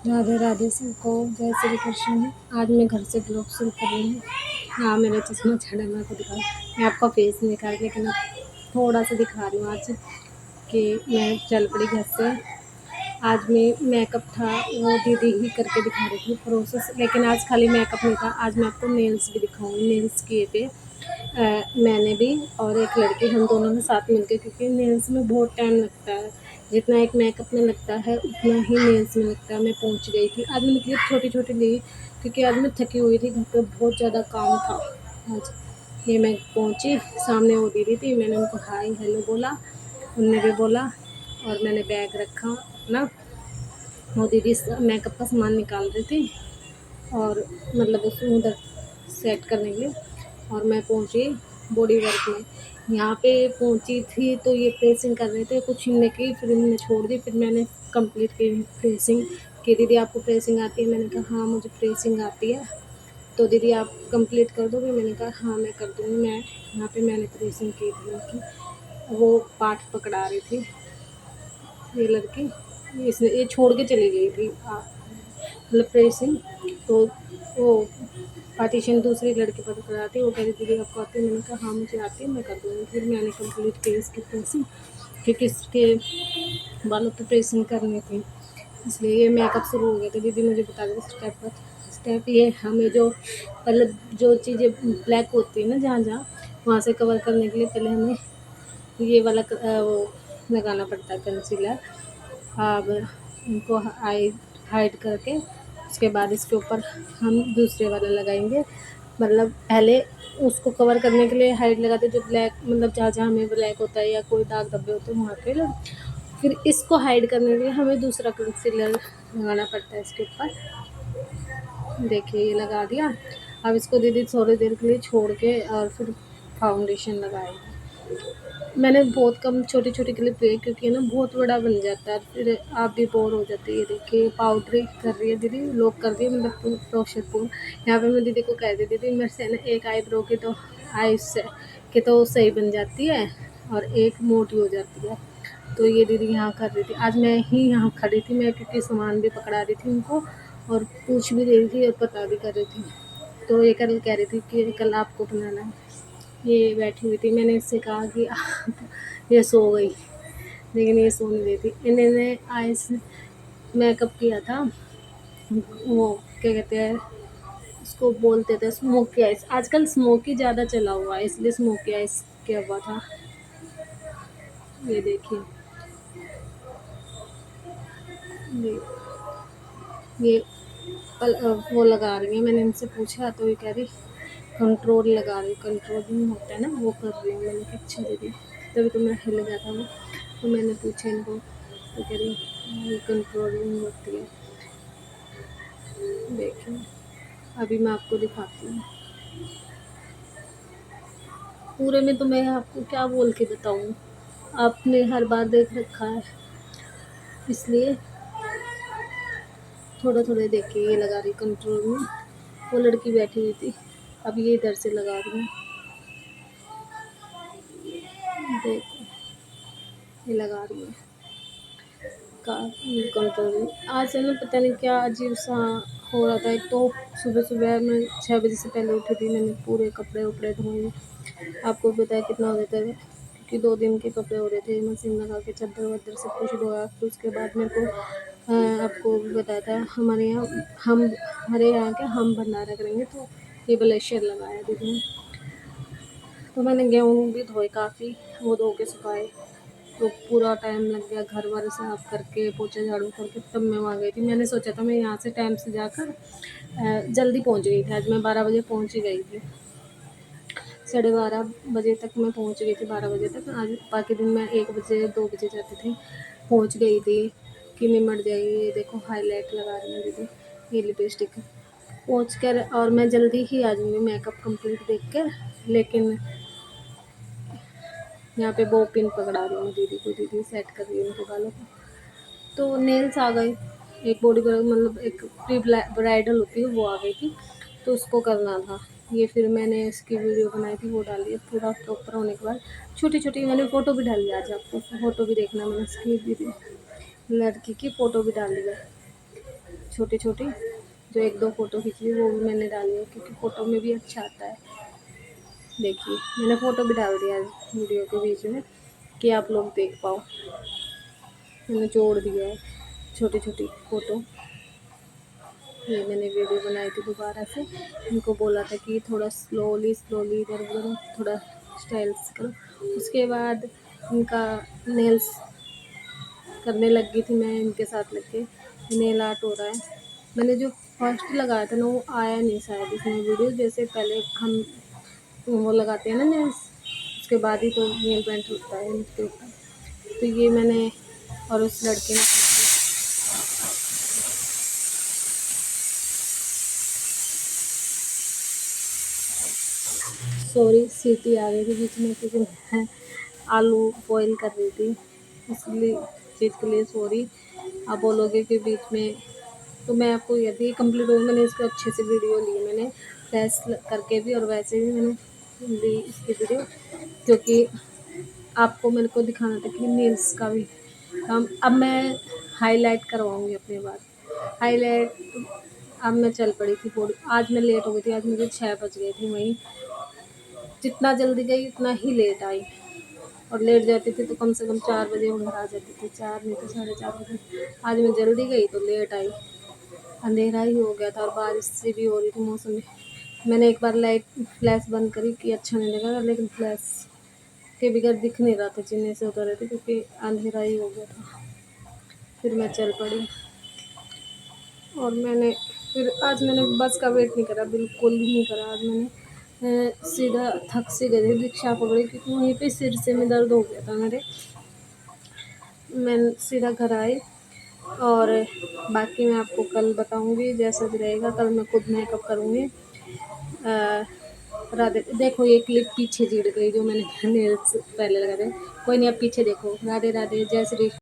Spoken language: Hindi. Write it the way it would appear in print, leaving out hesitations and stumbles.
राधे राधे सबको, जय श्री कृष्ण। आज मैं घर से ब्लॉग शुरू कर रही हूँ। हाँ, मेरा चश्मा चढ़ा, मैं आपको दिखाऊँ। मैं आपका फेस नहीं दिखा रही, लेकिन थोड़ा सा दिखा रही हूँ आज कि मैं चल पड़ी घर से। आज मैं मेकअप था वो दीदी ही करके दिखा रही थी प्रोसेस, लेकिन आज खाली मेकअप नहीं था। आज मैं आपको नेल्स भी दिखाऊँगी। नेल्स किए थे मैंने भी और एक लड़की, हम दोनों ने साथ मिलके, क्योंकि नेल्स में बहुत टाइम लगता है। जितना एक मेकअप में लगता है उतना ही नेल्स में लगता है। मैं पहुंच गई थी। आज मैंने क्लिप छोटी छोटी ली क्योंकि आज मैं थकी हुई थी, घर पे बहुत ज़्यादा काम था आज। ये मैं पहुंची, सामने वो दीदी थी, मैंने उनको हाय हेलो बोला, उनने भी बोला और मैंने बैग रखा अपना। वो दीदी मेकअप का सामान निकाल रही थी और मतलब उसमें उधर सेट करने के लिए, और मैं पहुंची बॉडी वर्क में। यहाँ पे पहुंची थी तो ये प्रेसिंग कर रहे थे, कुछ इनने की, फिर इन्होंने छोड़ दी, फिर मैंने कंप्लीट की प्रेसिंग। कि दीदी आपको प्रेसिंग आती है? मैंने कहा हाँ मुझे प्रेसिंग आती है। तो दीदी आप कंप्लीट कर दोगे? मैंने कहा हाँ मैं कर दूँगी। मैं यहाँ पे मैंने प्रेसिंग की थी उनकी। वो पाठ पकड़ा रही थी ये लड़की, इसने ये छोड़ के चली गई थी मतलब प्रेसिंग। तो वो पार्टीशन दूसरी लड़की पर कराती, वो कह रही दीदी आपको आती है? मैंने कहा हाँ मुझे आती है, मैं कर दूँगी। फिर मैंने कंप्लीट की इसकी प्रेसिंग, क्योंकि इसके बालों पे प्रेसिंग करनी थी, इसलिए ये मेकअप शुरू हो गया। तो दीदी मुझे बता दो स्टेप बाय स्टेप। ये हमें जो मतलब जो चीज़ें ब्लैक होती है ना, जहाँ जहाँ वहाँ से कवर करने के लिए पहले हमें ये वाला वो लगाना पड़ता है कंसीलर। अब इनको हाइड करके उसके बाद इसके ऊपर हम दूसरे वाला लगाएंगे। मतलब पहले उसको कवर करने के लिए हाइड लगाते, जो ब्लैक मतलब जहाँ जहाँ हमें ब्लैक होता है या कोई दाग धब्बे होते हैं वहाँ पे फिर इसको हाइड करने के लिए हमें दूसरा कंसीलर लगाना पड़ता है इसके ऊपर। देखिए ये लगा दिया। अब इसको दीदी थोड़ी देर के लिए छोड़ के और फिर फाउंडेशन लगाएगी। मैंने बहुत कम छोटी-छोटी क्लिप ली क्योंकि ना बहुत बड़ा बन जाता है, फिर आप भी बोर हो जाती है। ये देखिए पाउडरी कर रही है दीदी, लॉक कर दिया मतलब प्रोशर पूरा। यहाँ पे मैं दीदी को कह दी दीदी मेरे से ना एक आईब्रो की तो आई से की तो सही बन जाती है और एक मोटी हो जाती है। तो ये दीदी यहाँ कर रही थी। आज मैं ही यहाँ खड़ी थी, मैं क्योंकि सामान भी पकड़ा रही थी उनको और पूछ भी रही थी और पता भी कर रही थी। तो ये कल कह रही थी कि कल आपको बनाना है। ये बैठी हुई थी, मैंने इससे कहा कि आप ये सो गई, लेकिन ये सो नहीं रही थी। इन्होंने आइस मेकअप किया था, वो क्या कहते हैं उसको, बोलते थे स्मोकी आइस। आजकल स्मोकी ज़्यादा चला हुआ है, इसलिए स्मोकी आइस किया हुआ था। ये देखिए ये ये वो लगा रही है। मैंने इनसे पूछा तो ये कह रही कंट्रोल लगा रही, कंट्रोलिंग होता है ना वो कर रही हूँ। मैंने कहा अच्छा दीदी, तभी तो मैं हिल गया था वो। तो मैंने पूछा इनको तो कह रही ये कंट्रोलिंग होती है। देखिए अभी मैं आपको दिखाती हूँ। पूरे में तो मैं आपको क्या बोल के बताऊँ, आपने हर बार देख रखा है, इसलिए थोड़ा थोड़ा देखिए। ये लगा रही कंट्रोल में, वो लड़की बैठी हुई थी, अब ये इधर से लगा रही हूँ। देखो ये लगा रही है का कंट्रोल। आज है ना पता नहीं क्या अजीब सा हो रहा था। एक तो सुबह सुबह मैं 6 बजे से पहले उठी थी, मैंने पूरे कपड़े उपड़े धोए। आपको भी पता है कितना हो जाता है, क्योंकि 2 दिन के कपड़े हो रहे थे, मशीन लगा के चादर वादर सब कुछ धोया। फिर उसके बाद मेरे को आपको भी बताया था हमारे यहाँ के हम भंडारा करेंगे, तो ये ब्लेशर लगाया दीदी ने। तो मैंने गेहूँ भी धोए काफ़ी, वो धो के सुखाए। तो पूरा टाइम लग गया घर वर साफ करके, पोछा झाड़ू करके, तब मैं वहाँ गई थी। मैंने सोचा था मैं यहाँ से टाइम से जाकर जल्दी पहुँच गई थी। आज मैं 12 बजे पहुँच ही गई थी, 12:30 बजे तक मैं पहुँच गई थी, 12 बजे तक। आज बाकी दिन मैं 1 बजे 2 बजे जाती थी, पहुँच गई थी कि निमट जाएगी। ये देखो हाईलाइट लगा रही हूँ दीदी, ये लिपस्टिक पहुँच कर, और मैं जल्दी ही आ जाऊँगी मेकअप कंप्लीट देख कर। लेकिन यहाँ पे बो पिन पकड़ा रही हूँ दीदी को, दीदी सेट कर रही है उनके बालों को। तो नेल्स आ गए, एक बॉडी पर मतलब एक प्री ब्राइडल होती है वो आ गई थी, तो उसको करना था। ये फिर मैंने इसकी वीडियो बनाई थी, वो डाली है। पूरा प्रॉपर होने के बाद छोटी छोटी मैंने फ़ोटो भी डाली है। आज आपको फ़ोटो भी देखना, मैंने इसकी दीदी लड़की की फ़ोटो भी डाली है। छोटी छोटी जो एक दो फ़ोटो खींची वो भी मैंने डाली है, क्योंकि फ़ोटो में भी अच्छा आता है। देखिए मैंने फ़ोटो भी डाल दिया है वीडियो के बीच में कि आप लोग देख पाओ। मैंने जोड़ दिया है छोटी छोटी फ़ोटो। ये मैंने वीडियो बनाई थी दोबारा से, इनको बोला था कि थोड़ा स्लोली स्लोली इधर उधर थोड़ा स्टाइल से करो। उसके बाद इनका नेल्स करने लग गई थी मैं इनके साथ लग के। नेल आर्ट हो रहा है। मैंने जो फर्स्ट लगाया था ना वो आया नहीं शायद इसमें वीडियो, जैसे पहले हम वो लगाते हैं ना नेल्स, उसके बाद ही तो नेल पेंट होता है इनके ऊपर। तो ये मैंने और उस लड़के ने सॉरी सीटी आ गई थी बीच में, क्योंकि मैं आलू बॉईल कर रही थी, इसलिए चीज़ के लिए सॉरी। आप बोलोगे कि बीच में, तो मैं आपको यदि कंप्लीट हो मैंने इसको अच्छे से वीडियो ली मैंने फ्लैश करके भी, और वैसे भी मैंने ली इसकी वीडियो, क्योंकि आपको मेरे को दिखाना था कि नेल्स का भी काम। अब मैं हाईलाइट करवाऊँगी अपने बाल। हाईलाइट अब मैं चल पड़ी थी थोड़ी, आज मैं लेट हो गई थी, आज मुझे 6 बज गए थे वहीं। जितना जल्दी गई उतना ही लेट आई, और लेट जाती थी तो कम से कम 4 बजे वो घर आ जाती थी, 4 नहीं तो 4:30 बजे। आज मैं जल्दी गई तो लेट आई, अंधेरा ही हो गया था और बारिश सी भी हो रही थी मौसम में। मैंने एक बार लाइट फ्लैश बंद करी कि अच्छा नहीं लगा, लेकिन फ्लैश के बगैर दिख नहीं रहा था, चीनी से उतर रहे थे क्योंकि अंधेरा ही हो गया था। फिर मैं चल पड़ी और फिर आज मैंने बस का वेट नहीं करा, बिल्कुल भी नहीं करा। आज मैंने सीधा थक से गई थी, रिक्शा पकड़ी, क्योंकि वहीं पे सिर से में दर्द हो गया था मेरे। मैं सीधा घर आई, और बाकी मैं आपको कल बताऊंगी जैसा भी रहेगा। कल मैं खुद मेकअप करूँगी। राधे, देखो ये क्लिप पीछे चिड़ गई जो मैंने नेल्स पहले लगा थे। कोई नहीं, अब पीछे देखो। राधे राधे, जय श्री